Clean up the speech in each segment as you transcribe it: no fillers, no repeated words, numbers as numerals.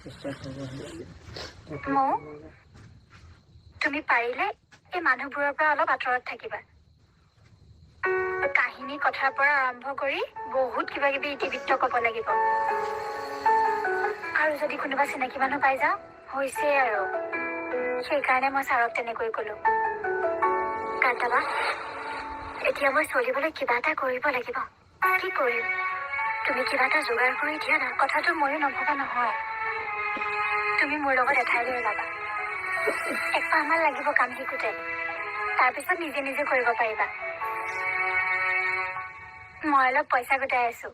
মৌ, তুমি পাৰিলে এই মানুহবোৰৰ পৰা অলপ আঁতৰত থাকিবা। কাহিনী কথাৰ পৰা আৰম্ভ কৰি বহুত কিবা কিবি ইতিবৃত্ত ক'ব লাগিব। আৰু যদি কোনোবা চিনাকি মানুহ পাই যাওঁ হৈছে আৰু। সেইকাৰণে মই ছাৰক তেনেকৈ ক'লো। কান্তাবা, এতিয়া মই চলিবলৈ কিবা এটা কৰিব লাগিব। কি কৰিম? তুমি কিবা এটা যোগাৰ কৰি দিয়া না। কথাটো ময়ো নভবা নহয়। তুমি মোৰ লগত এঠাইলৈ ওলাবা। 1 মাহমান লাগিব কাম শিকোঁতে। তাৰপিছত নিজে নিজে কৰিব পাৰিবা। মই অলপ পইচা গোটাই আছো।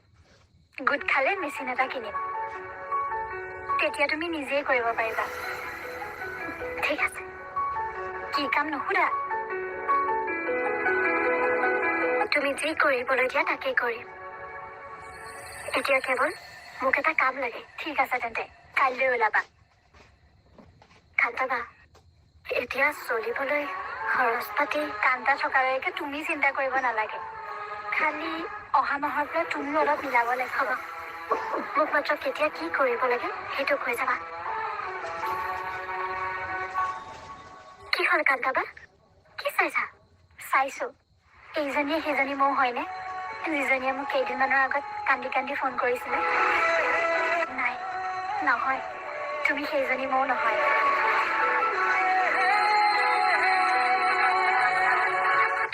গোট খালে মেচিন এটা কিনিম। তেতিয়া তুমি নিজেই কৰিব পাৰিবা। ঠিক আছে। কি কাম নুসুধা? তুমি যি কৰিবলৈ দিয়া তাকেই কৰিম। এতিয়া কেৱল মোক এটা কাম লাগে। ঠিক আছে তেন্তে কাইলৈ ওলাবা। কান্তাবা, এতিয়া চলিবলৈ খৰচ পাতি কান্তা থকালৈকে তুমি চিন্তা কৰিব নালাগে। খালি অহা মাহৰ পৰা তুমি অলপ মিলাব লাগিব। মোক মাত্ৰ কেতিয়া কি কৰিব লাগে সেইটো কৈ যাবা। কি হ'ল কান্তাবা? কি চাইছা? চাইছো। এইজনীয়ে সেইজনী মৌ হয়নে? যিজনীয়ে মোক কেইদিনমানৰ আগত কান্দি কান্দি ফোন কৰিছিলে। নাই, নহয়। তুমি সেইজনী মৌ নহয়।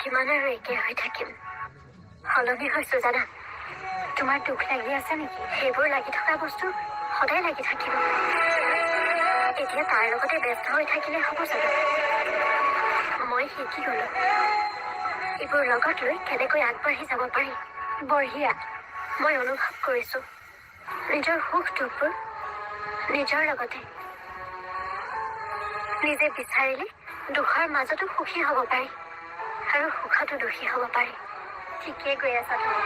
কিমান আৰু একে হৈ থাকিম? সলনি হৈছো জানা। তোমাৰ দুখ লাগি আছে নেকি? সেইবোৰ লাগি থকা বস্তু সদায় লাগি থাকিব। এতিয়া তাৰ লগতে ব্যস্ত হৈ থাকিলে হ'ব জানো? মই শিকি গলো এইবোৰ লগত লৈ কেনেকৈ আগবাঢ়ি যাব পাৰি। বঢ়িয়া। মই অনুভৱ কৰিছো নিজৰ সুখ দুখবোৰ নিজৰ লগতে। নিজে বিচাৰিলে দুখৰ মাজতো সুখী হ'ব পাৰি আৰু সুখতো দুখী হ'ব পাৰি। ঠিকেই গৈ আছা তুমি।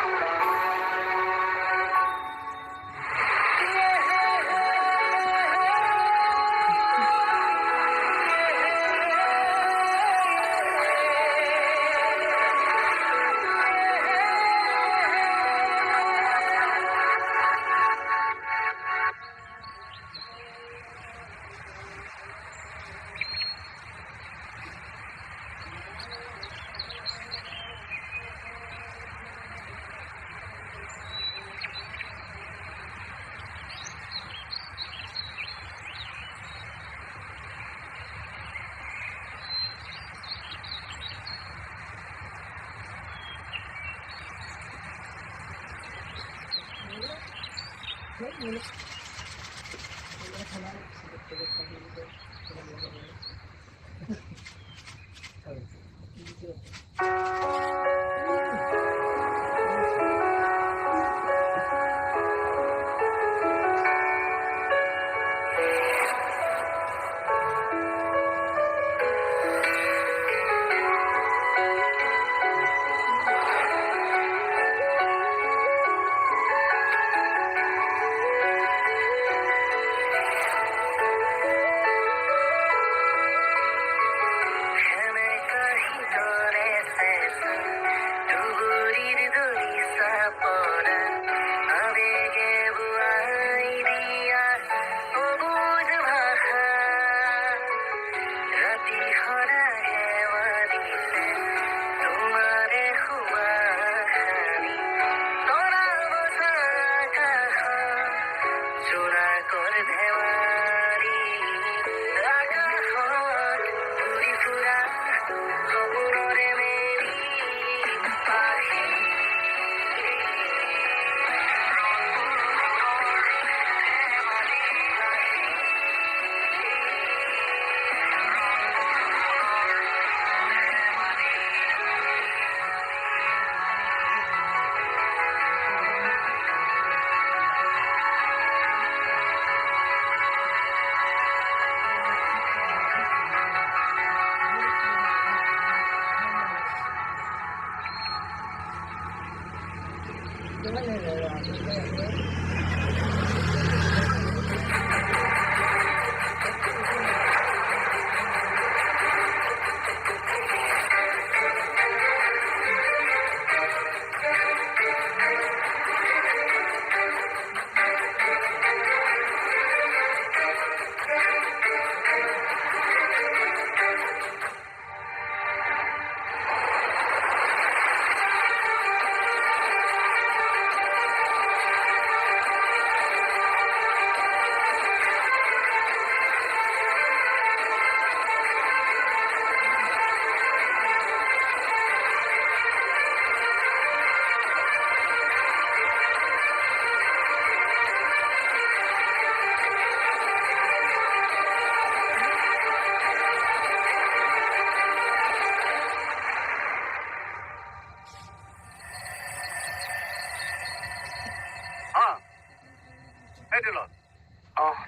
সেইটো ল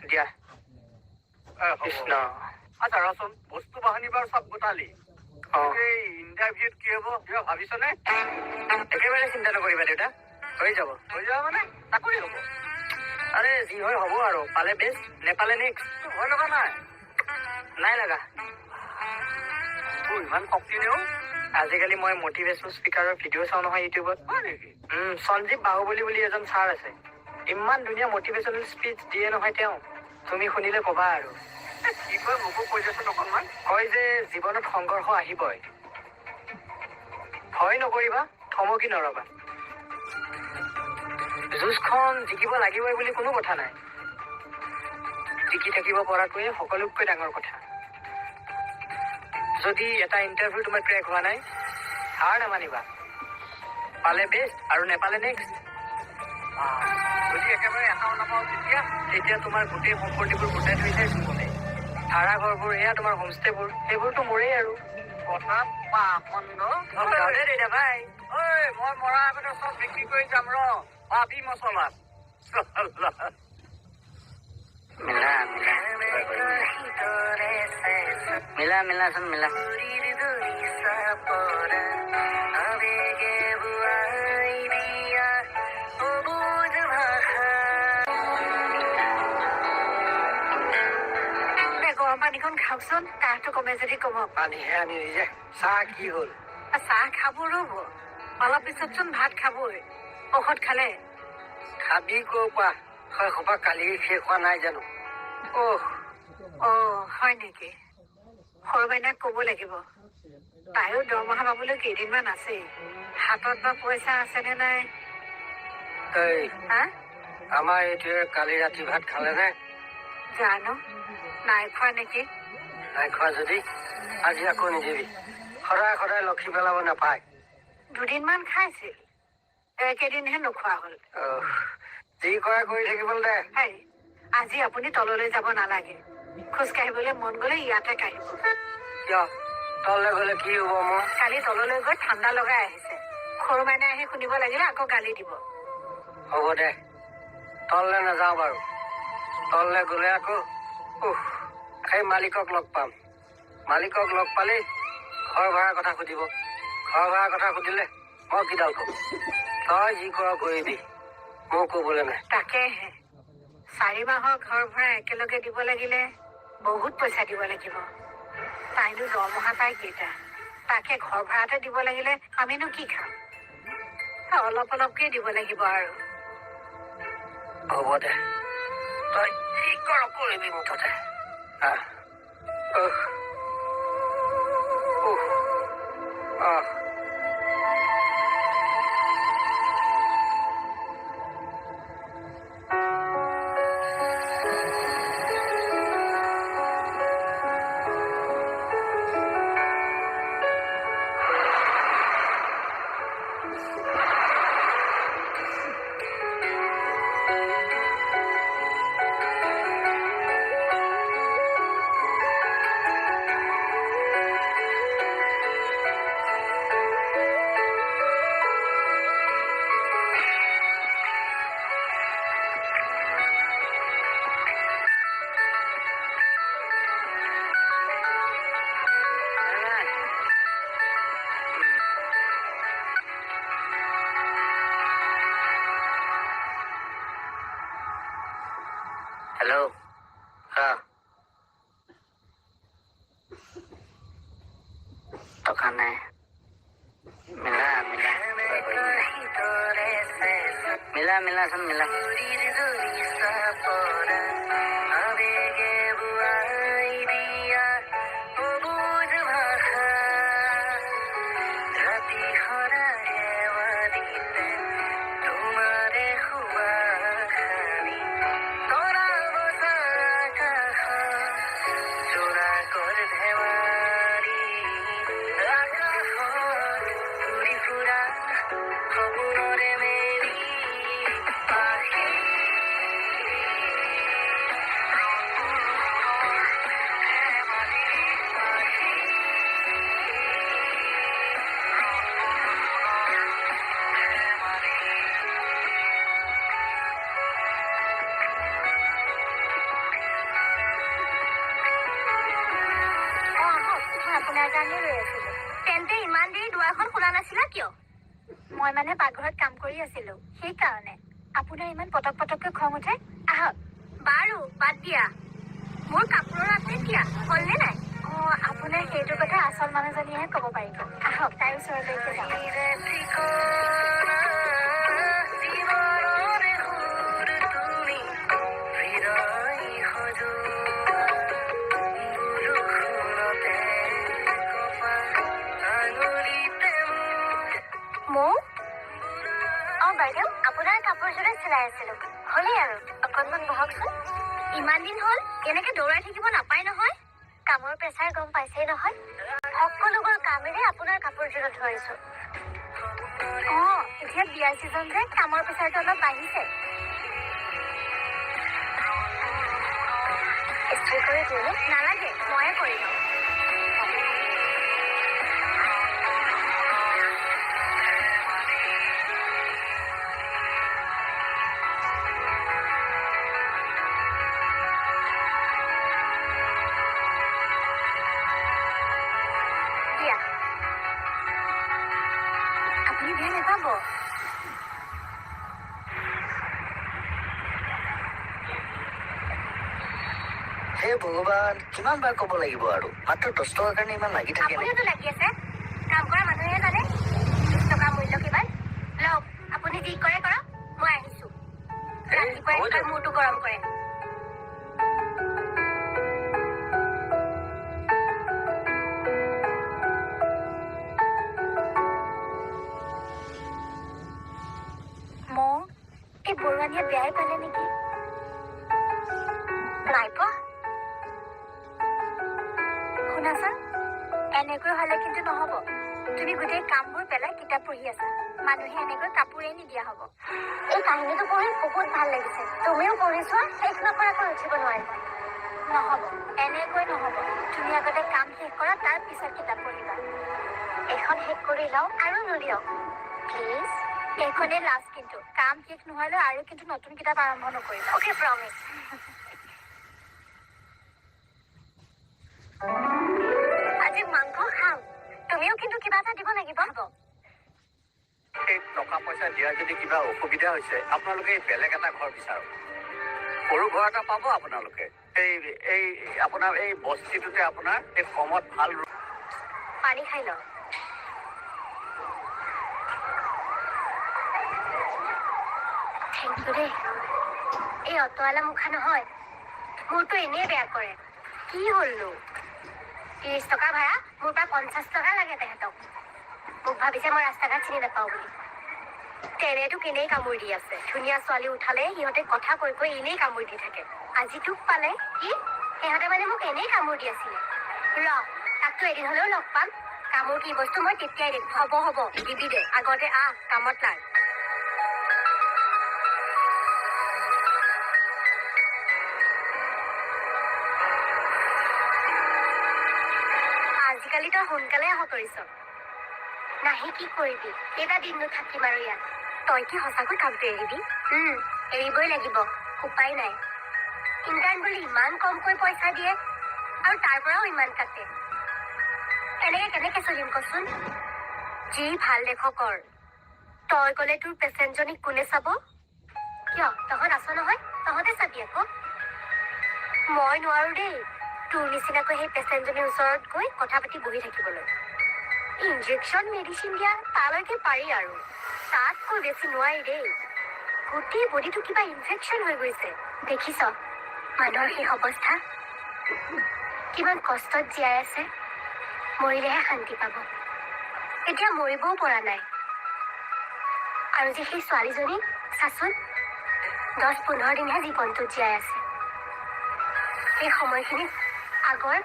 দিয়া কৃষ্ণ কৃষ্ণ আচ্ছা ৰচোন বস্তু বাহানি বাৰু চব গোটালি এই ইণ্টাৰভিউত কি হ'ব কিবা ভাবিছনে একেবাৰে চিন্তা নকৰিবা দেউতা হৈ যাব হৈ যাব মানে চাকৰি হ'ব আৰে যি হয় হ'ব আৰু পালে বেষ্ট নেপালে নেক্সট ভয় লগা নাই নাই লগা তোৰ ইমান শক্তি নেও আজিকালি মই মটিভেশ্যনেল স্পিকাৰৰ ভিডিঅ' চাওঁ নহয় ইউটিউবত হয় নেকি সঞ্জীৱ বাহুবলী বুলি এজন ছাৰ আছে ইমান ধুনীয়া মটিভেশ্যনেল স্পিচ দিয়ে নহয় তেওঁ তুমি শুনিলে ক'বা আৰু কি কয় মোকো কৈ দেচোন অকণমান কয় যে জীৱনত সংঘৰ্ষ আহিবই ভয় নকৰিবা থমকি নৰবা যুঁজখন জিকিব লাগিবই বুলি কোনো কথা নাই টিকি থাকিব পৰাটোৱে সকলোতকৈ ডাঙৰ কথা যদি এটা ইণ্টাৰভিউ তোমাৰ ক্ৰেক হোৱা নাই হাৰ নামানিবা পালে বেষ্ট আৰু নেপালে নেক্সট যদি একেবাৰে এটাও নাপাওঁ তেতিয়া তোমাৰ গোটেই সম্পত্তিবোৰ গোটাই থৈ চাইছো মনে ভাড়া ঘৰবোৰ এয়া তোমাৰ হোমষ্টেবোৰ সেইবোৰতো মোৰেই আৰু কথাত পাখণ্ড দেউতা ভাই ঐ মই মৰা আগতে চব বিক্ৰী কৰি যাম ৰ পাবি মছলাত মিলা মিলা মিলা মিলাচোন মিলা গৰম পানীখন খাওকচোন কাহটো কমে যদি কমক পানীহে আনি দিছে চাহ কি হ'ল চাহ খাব ৰ'ব অলপ পিছতচোন ভাত খাবই ঔষধ খালে খাবি ক'ৰ পৰা শৈশৱৰ কালি শেষ হোৱা নাই জানো হয় নেকি সৰু বাইনাক ক'ব লাগিব তাইও দৰমহা পাবলৈ কেইদিনমান আছেই হাতত বা পইচা আছেনে নাই এই হা আমাৰ এইটোৱে কালি ৰাতি ভাত খালে নে জানো নাই খোৱা নেকি নাই খোৱা যদি আজি আকৌ নিদিবি সদায় সদায় লক্ষী পেলাব নাপায় দুদিনমান খাইছিল একেদিনহে নোখোৱা হ'ল যি কৰে কৰি থাকিবলৈ দে হেই আজি আপুনি তললৈ যাব নালাগে খোজ কাঢ়িবলৈ মন গ'লে ইয়াতে কাঢ়িব কিয় তললৈ গ'লে কি হ'ব মোৰ কালি তললৈ গৈ ঠাণ্ডা লগাই আহিছে সৰু মাইনাই আহি শুনিব লাগিলে আকৌ গালি দিব হ'ব দে তললৈ নাযাওঁ বাৰু তললৈ গ'লে আকৌ সেই মালিকক লগ পাম মালিকক লগ পালে ঘৰ ভাড়াৰ কথা সুধিব ঘৰ ভাড়াৰ কথা সুধিলে মই কিডাল ক'ম তই যি কৰ কৰিবি মোক ক'বলৈ নাই তাকেহে 4 মাহৰ ঘৰ ভাড়া একেলগে দিব লাগিলে বহুত পইচা দিব লাগিব তাইনো দৰমহা পাই কেইটা তাকে ঘৰ ভাড়াতে দিব লাগিলে আমিনো কি খাম অলপ অলপকে দিব লাগিব আৰু হ'ব দে তই যি কৰ কৰিবি মুঠতে হেল্ল' টকা নাই মিলা মিলা মিলা মিলাচোন মিলা কাৰণে ৰৈ আছিলো। তেন্তে ইমান দেৰি দুৱাৰখন খোলা নাছিলা কিয়? মই মানে পাকঘৰত কাম কৰি আছিলো, সেইকাৰণে। আপোনাৰ ইমান পটককৈ খং উঠে? আহক। বাৰু বাদ দিয়া, মোৰ কাপোৰৰ আপডেট দিয়া হ'লনে নাই? আপোনাৰ সেইটো কথা আচল মানুহজনীয়েহে ক'ব পাৰিব। আহক, তাইৰ ওচৰলৈকে যাওঁ। বাইদেউ, আপোনাৰ কাপোৰযোৰে চিলাই আছিলো। হ'লেই আৰু অকণমান বহকচোন। ইমান দিন হ'ল এনেকে দৌৰাই থাকিব নাপায় নহয়। কামৰ প্ৰেছাৰ গম পাইছেই নহয়। সকলোবোৰ কামেৰে আপোনাৰ কাপোৰযোৰত ধৰিছো। এতিয়া বিয়াৰ চিজন যে কামৰ প্ৰেছাৰটো অলপ বাঢ়িছে। ইস্ত্ৰি কৰি দিওঁ? নালাগে, ময়ে কৰি লওঁ। আপুনি বেয়া নাপাব। হে ভগৱান, কিমান বাৰ ক'ব লাগিব আৰু? মাত্ৰ 10 টকাৰ কাৰণে ইমান লাগি থাকে। আপুনিওতো লাগি আছে। কাম কৰা মানুহে জানে 20 টকা মূল্য কিমান। লওক, আপুনি যি কৰে কৰক, মই আহিছো। ৰাতিপুৱাই মূৰটো গৰম কৰে। এই বৰুৱানীয়ে বেয়াই পালে নেকি? নাই পোৱা। শুনাচোন, এনেকৈ হলে কিন্তু নহব। তুমি গোটেই কামবোৰ পেলাই কিতাপ পঢ়ি আছা। মানুহে এনেকৈ কাপোৰে নিদিয়া হব। এই কাহিনীটো পঢ়ি বহুত ভাল লাগিছে। তুমিও পঢ়ি চোৱা, শেষ নকৰাকৈ উঠিব নোৱাৰিবা। নহব, এনেকৈ নহব। তুমি আগতে কাম শেষ কৰা, তাৰ পিছত কিতাপ পঢ়িবা। এখন শেষ কৰি লওঁ আৰু নুলিয়াও প্লিজ। এইখনেই লাষ্ট কিন্তু। কাম শেষ নহলে আৰু কিন্তু নতুন কিতাপ আৰম্ভ নকৰিবা। Okay, promise. আজি মাংস খাম। তুমিও কিন্তু কিবা এটা দিব লাগিব। এই টকা পইচা দিয়াৰ যদি কিবা অসুবিধা হৈছে, আপোনালোকে বেলেগ এটা ঘৰ বিচাৰক। সৰু ঘৰ এটা পাব আপোনালোকে। এই আপোনাৰ এই বস্তিটোতে আপোনাৰ এই কমত ভাল পানী খাই লওঁ। থেংক ইউ দেই। এই অট'ৱালা মুখা নহয়, মোৰতো এনেই বেয়া কৰে। কি হ'লনো? 30 টকা ভাড়া, মোৰ পৰা 50 টকা লাগে তেহেঁতক। মোক ভাবিছে মই ৰাস্তা ঘাট চিনি নাপাওঁ বুলি। তেনেতো কেনেই কামুৰি দি আছে। ধুনীয়া ছোৱালী উঠালে সিহঁতে কথা কৈ কৈ এনেই কামুৰি দি থাকে। আজি তোক পালে কি? সিহঁতে মানে মোক এনেই কামুৰি দি আছিলে। তাকতো এদিন হলেও লগ পাম। কামোৰ কি বস্তু মই তেতিয়াই দিম। হ'ব দিবি দে। আগতে আহ, কামত লাগ। আজিকালি তই সোনকালে আহ কৰিছ। নাহি কি কৰিবি? কেইটা দিননো থাকিম আৰু ইয়াত। তই কি সঁচাকৈ কামটো এৰিবি? এৰিবই লাগিব, উপায় নাই। ইণ্টাৰ্ণ বুলি ইমান কমকৈ পইচা দিয়ে আৰু তাৰ পৰাও ইমান কাটে। এনেকে কেনেকে চলিম কচোন? যি ভাল দেখ কৰ। তই গলে তোৰ পেচেণ্টজনীক কোনে চাব? কিয়, তহঁত আছ নহয়, তহঁতে চাবি আকৌ। মই নোৱাৰো দেই তোৰ নিচিনাকৈ সেই পেচেণ্টজনীৰ ওচৰত গৈ কথা পাতি বহি থাকিবলৈ। ইনজেকশ্যন মেডিচিন দিয়া তালৈকে পাৰি আৰু তাতকৈ বেছি নোৱাৰি দেই। গোটেই বডিটো কিবা ইনফেকশ্যন হৈ গৈছে। দেখিছ মানুহৰ সেই অৱস্থা, কিমান কষ্টত জীয়াই আছে। মৰিলেহে শান্তি পাব। এতিয়া মৰিবও পৰা নাই। আৰু যে সেই ছোৱালীজনী চাচোন, 10-15 দিনহে জীৱনটো জীয়াই আছে। সেই সময়খিনি আগৰ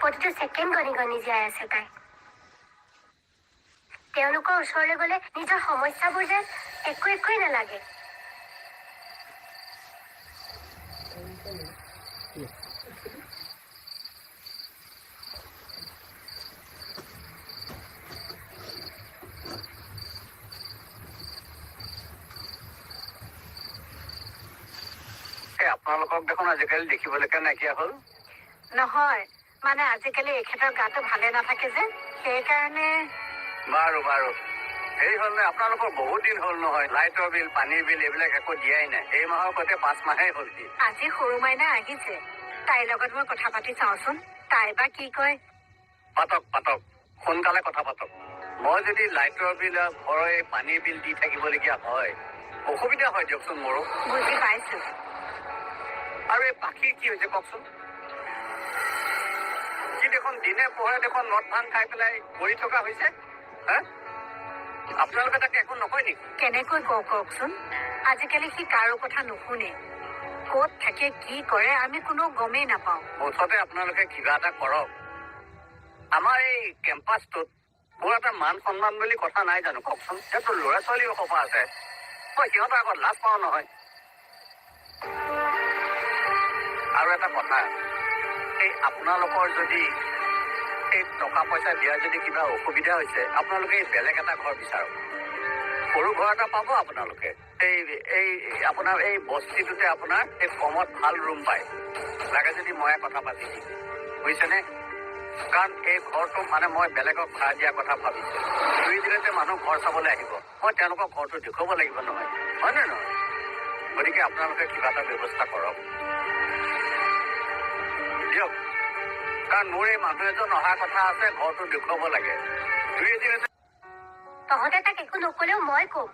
প্ৰতিটো ছেকেণ্ড গণি গণি জীয়াই আছে তাই। তেওঁলোকৰ ওচৰলৈ গলে নিজৰ সমস্যাবোৰ যেন একোৱেই নালাগে। আপোনালোকক দেখোন আজিকালি দেখিবলৈকে নাইকিয়া হ'ল। নহয়, মানে আজিকালি এখেতৰ গাটো ভালে নাথাকে যে, সেইকাৰণে। বাৰু বাৰু, হেৰি হ'ল নে, আপোনালোকৰ বহুত দিন হ'ল নহয়, লাইটৰ বিল, পানীৰ বিল এইবিলাক একো দিয়াই নাই। এই মাহৰ সৈতে 5 মাহেই হ'ল কি। আজি সৰু মাইনা আহিছে, তাইৰ লগত মই কথা পাতি চাওঁচোন, তাই বা কি কয়। পাতক পাতক, সোনকালে কথা পাতক। মই যদি লাইটৰ বিল আৰু ঘৰৰ এই পানীৰ বিল দি থাকিবলগীয়া হয়, অসুবিধা হয় দিয়কচোন মোৰো। বুজি পাইছো। আৰু এই পাখিৰ কি হৈছে কওকচোন? সি দেখোন দিনে পোহৰে দেখোন মদ ভাং খাই পেলাই মৰি থকা হৈছে। হা, আপোনালোকে তাকে একো নকয় নেকি? কেনেকৈ কওকচোন, আজিকালি সি কাৰো কথা নুশুনে। ক'ত থাকে কি কৰে আমি কোনো গমেই নাপাওঁ। মুঠতে আপোনালোকে কিবা এটা কৰক। আমাৰ এই কেম্পাছটোত মোৰ এটা মান সন্মান বুলি কথা নাই জানো কওকচোন? সেইটো ল'ৰা ছোৱালীও সফা আছে, মই সিহঁতৰ আগত লাজ পাওঁ নহয়। আৰু এটা কথা, এই আপোনালোকৰ যদি এই টকা পইচা দিয়াৰ যদি কিবা অসুবিধা হৈছে, আপোনালোকে এই বেলেগ এটা ঘৰ বিচাৰক। সৰু ঘৰ এটা পাব আপোনালোকে। এই এই আপোনাৰ এই বস্তিটোতে আপোনাৰ এই কমত ভাল ৰুম পায়। লাগে যদি ময়ে কথা পাতি দিম, বুজিছেনে? কাৰণ এই ঘৰটো মানে মই বেলেগক ভাড়া দিয়াৰ কথা ভাবিছোঁ। 2 দিনতে মানুহ ঘৰ চাবলৈ আহিব, মই তেওঁলোকক ঘৰটো দেখুৱাব লাগিব নহয়, হয় নে নহয়? গতিকে আপোনালোকে কিবা এটা ব্যৱস্থা কৰক দিয়ক, কাৰণ মোৰ এই মানুহ এজন অহাৰ কথা আছে, ঘৰটো দেখুৱাব লাগে। 2 দিনতে। তহঁতে তাক একো নকলেও মই কম।